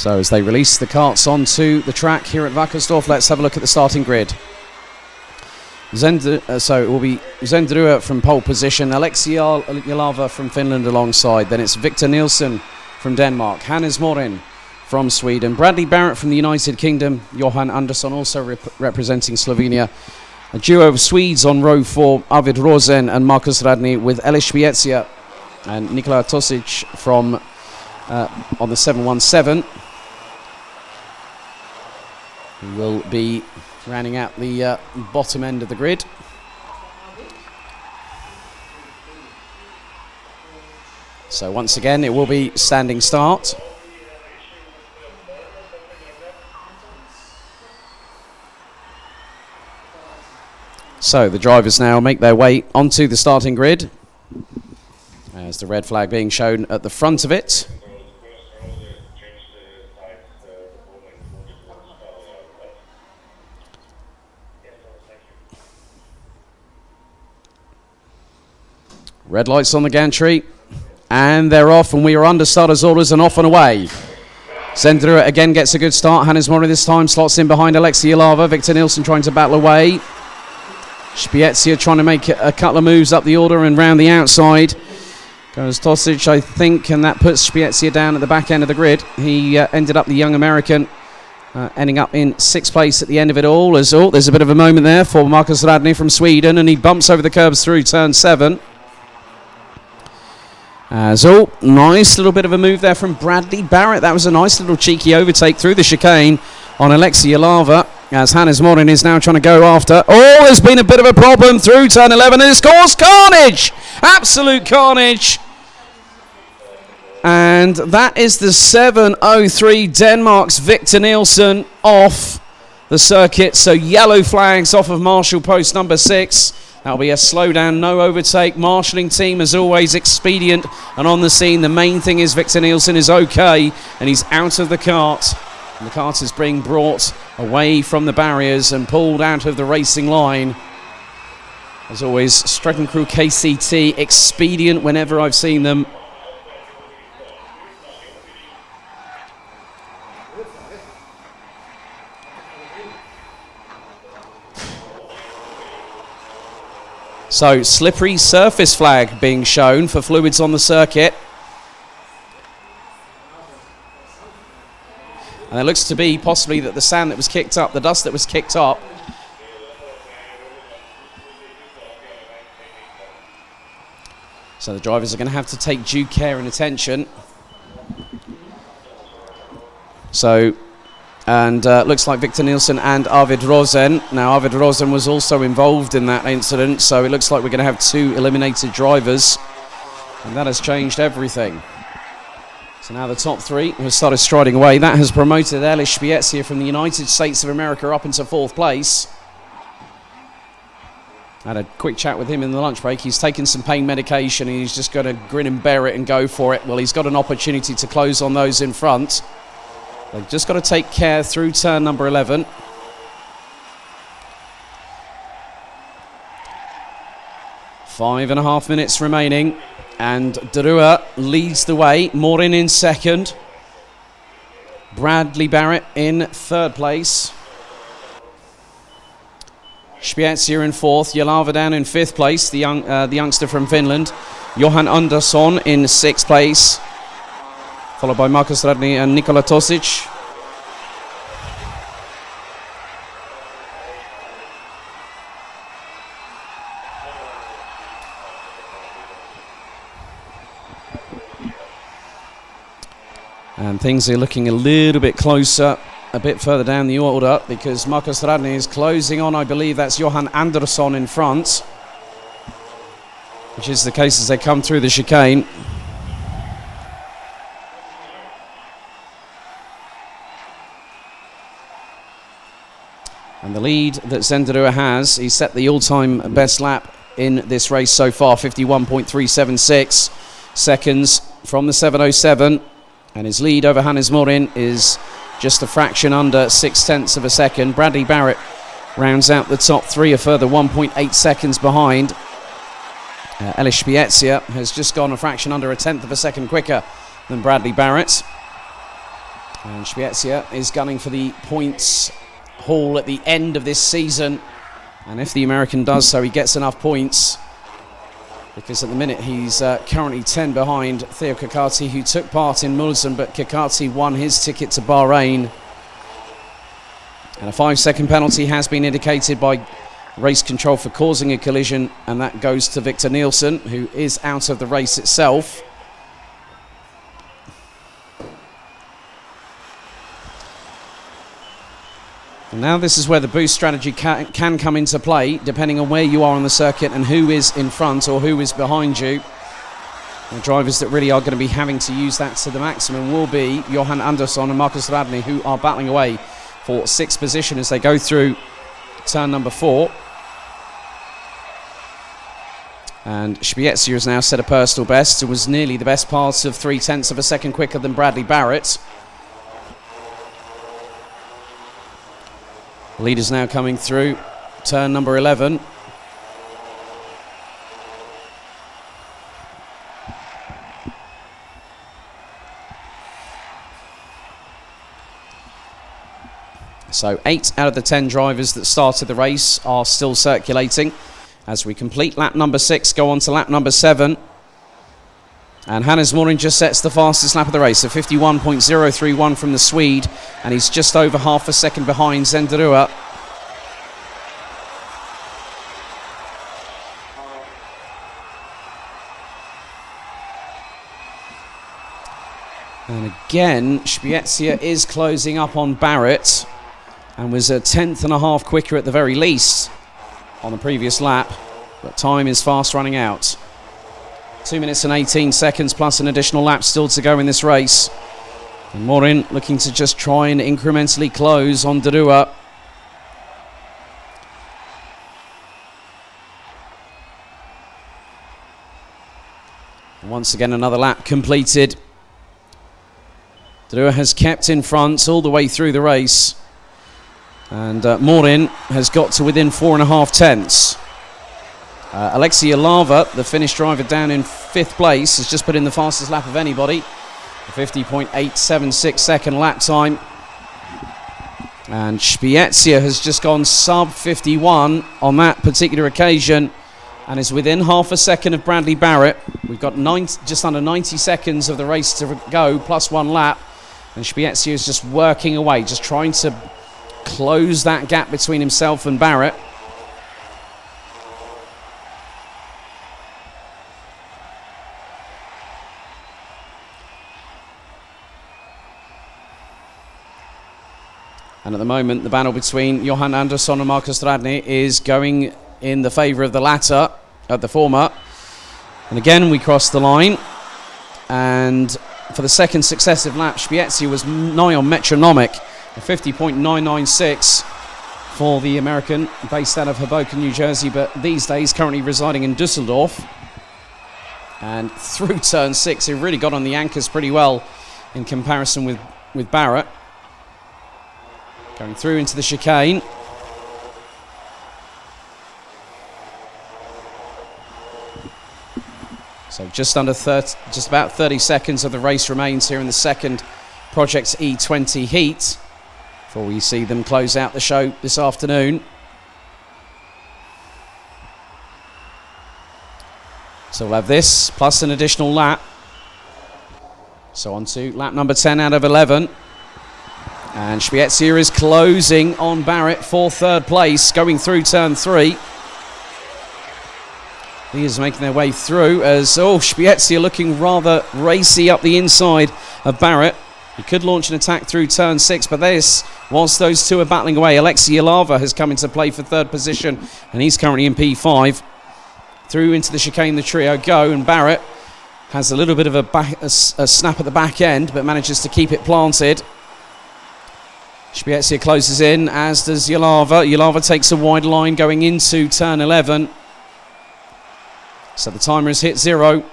So as they release the carts onto the track here at Wackersdorf, let's have a look at the starting grid. So it will be Zendrua from pole position, Alexei Jalava from Finland alongside. Then it's Victor Nilsson from Denmark, Hannes Morin from Sweden, Bradley Barrett from the United Kingdom, Johan Andersson also representing Slovenia. A duo of Swedes on row 4, Arvid Rosen and Markus Radny, with Eliš Spiezia and Nikola Tosic from on the 717. Who will be rounding out the bottom end of the grid. So once again, it will be standing start. So the drivers now make their way onto the starting grid, as the red flag being shown at the front of it. Red lights on the gantry, and they're off, and we are under starters' orders and off and away. Zendrua again gets a good start. Hannes Morin this time slots in behind Alexei Jalava. Victor Nilsson trying to battle away. Spiezia trying to make a couple of moves up the order and round the outside. Goes Tosic, I think, and that puts Spiezia down at the back end of the grid. He ended up, the young American, ending up in 6th place at the end of it all. There's a bit of a moment there for Markus Radny from Sweden, and he bumps over the curbs through turn 7. Nice little bit of a move there from Bradley Barrett. That was a nice little cheeky overtake through the chicane on Alexei Jalava, as Hannes Morin is now trying to go after. Oh, there's been a bit of a problem through turn 11, and it's caused carnage! Absolute carnage! And that is the 7:03, Denmark's Victor Nilsson off the circuit. So yellow flags off of Marshall post number 6. That'll be a slowdown, no overtake. Marshalling team, as always, expedient and on the scene. The main thing is Victor Nilsson is okay, and he's out of the cart. And the cart is being brought away from the barriers and pulled out of the racing line. As always, Stretton Crew KCT, expedient whenever I've seen them. So, slippery surface flag being shown for fluids on the circuit. And it looks to be possibly that the sand that was kicked up, the dust that was kicked up, so the drivers are going to have to take due care and attention. So, and looks like Victor Nilsson and Arvid Rosen. Now, Arvid Rosen was also involved in that incident, so it looks like we're going to have 2 eliminated drivers, and that has changed everything. So now the top 3 have started striding away. That has promoted Eliš Spiezia from the United States of America up into 4th place. I had a quick chat with him in the lunch break. He's taken some pain medication, and he's just going to grin and bear it and go for it. Well, he's got an opportunity to close on those in front. They've just got to take care through turn number 11. Five and a half minutes remaining, and Drua leads the way. Morin in 2nd. Bradley Barrett in 3rd place. Spiezia in 4th. Jalava down in 5th place, the youngster from Finland. Johan Andersson in 6th place, followed by Markus Radny and Nikola Tosic. And things are looking a little bit closer, a bit further down the order, because Markus Radny is closing on. I believe that's Johan Andersson in front, which is the case as they come through the chicane. And the lead that Zendrua has, he set the all-time best lap in this race so far, 51.376 seconds from the 7:07. And his lead over Hannes Morin is just a fraction under 0.6 of a second. Bradley Barrett rounds out the top 3, a further 1.8 seconds behind. Eliš Spiezia has just gone a fraction under 0.1 of a second quicker than Bradley Barrett. And Spiezia is gunning for the points haul at the end of this season. And if the American does so, he gets enough points. Because at the minute he's currently 10 behind Theo Kakati, who took part in Mulsanne, but Kakati won his ticket to Bahrain. And a 5-second penalty has been indicated by race control for causing a collision, and that goes to Victor Nielsen, who is out of the race itself. And now this is where the boost strategy can come into play, depending on where you are on the circuit and who is in front or who is behind you. The drivers that really are going to be having to use that to the maximum will be Johan Andersson and Marcus Radney, who are battling away for 6th position as they go through turn number 4. And Spiezia has now set a personal best. It was nearly the best part of 0.3 of a second quicker than Bradley Barrett. Leaders now coming through turn number 11. So 8 out of the 10 drivers that started the race are still circulating. As we complete lap number 6, go on to lap number 7. And Hannes Morin just sets the fastest lap of the race, a 51.031 from the Swede, and he's just over half a second behind Zenderua. And again, Spiezia is closing up on Barrett, and was a 1/10.5 quicker at the very least on the previous lap, but time is fast running out. 2 minutes and 18 seconds plus an additional lap still to go in this race. And Morin looking to just try and incrementally close on Derua. Once again, another lap completed. Derua has kept in front all the way through the race. And Morin has got to within 4.5 tenths. Alexei Yalava, the Finnish driver down in 5th place, has just put in the fastest lap of anybody. A 50.876 second lap time. And Spiezia has just gone sub 51 on that particular occasion and is within half a second of Bradley Barrett. We've got just under 90 seconds of the race to go, plus 1 lap. And Spiezia is just working away, just trying to close that gap between himself and Barrett. And at the moment, the battle between Johan Andersson and Marcus Radney is going in the favour of the latter, the former. And again, we cross the line. And for the second successive lap, Spiezia was nigh on metronomic. A 50.996 for the American, based out of Hoboken, New Jersey, but these days currently residing in Dusseldorf. And through turn 6, he really got on the anchors pretty well in comparison with Barrett. Going through into the chicane. So just about 30 seconds of the race remains here in the second Project E20 heat before we see them close out the show this afternoon. So we'll have this plus an additional lap. So on to lap number 10 out of 11. And Spiezia is closing on Barrett for 3rd place, going through turn 3. Leaders making their way through as, Spiezia looking rather racy up the inside of Barrett. He could launch an attack through turn 6, but whilst those two are battling away, Alexei Yalava has come into play for 3rd position, and he's currently in P5. Through into the chicane, the trio go, and Barrett has a little bit of a snap at the back end, but manages to keep it planted. Spiezia closes in, as does Yalava. Yalava takes a wide line going into turn 11. So the timer has hit 0.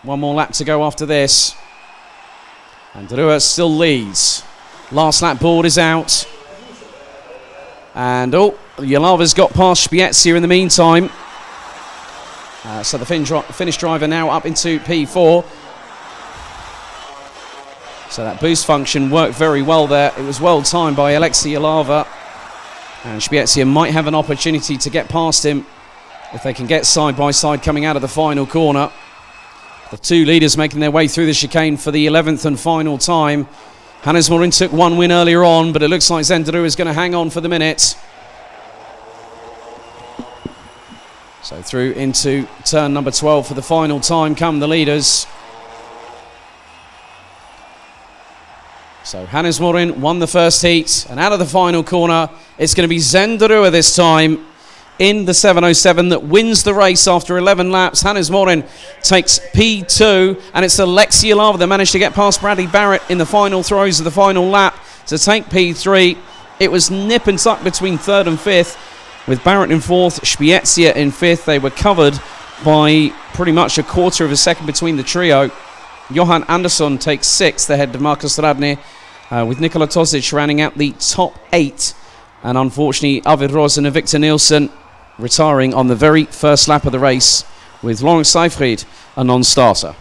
1 more lap to go after this. And Derua still leads. Last lap board is out. And Yalava's got past Spiezia in the meantime. So the Finnish driver now up into P4. So that boost function worked very well there. It was well timed by Alexei Yalava. And Spiezia might have an opportunity to get past him if they can get side by side coming out of the final corner. The two leaders making their way through the chicane for the 11th and final time. Hannes Morin took one win earlier on, but it looks like Zenderu is going to hang on for the minute. So through into turn number 12 for the final time come the leaders. So Hannes Morin won the first heat, and out of the final corner, it's going to be Zenderu this time in the 707 that wins the race after 11 laps. Hannes Morin takes P2, and it's Alexei Yalava that managed to get past Bradley Barrett in the final throws of the final lap to take P3. It was nip and tuck between third and fifth, with Barrett in fourth, Spiezia in fifth. They were covered by pretty much a quarter of a second between the trio. Johan Andersson takes sixth ahead of Marcus Radney, with Nikola Tosic rounding out the top 8. And unfortunately, Arvid Rosen and Victor Nielsen retiring on the very first lap of the race, with Lawrence Seyfried a non-starter.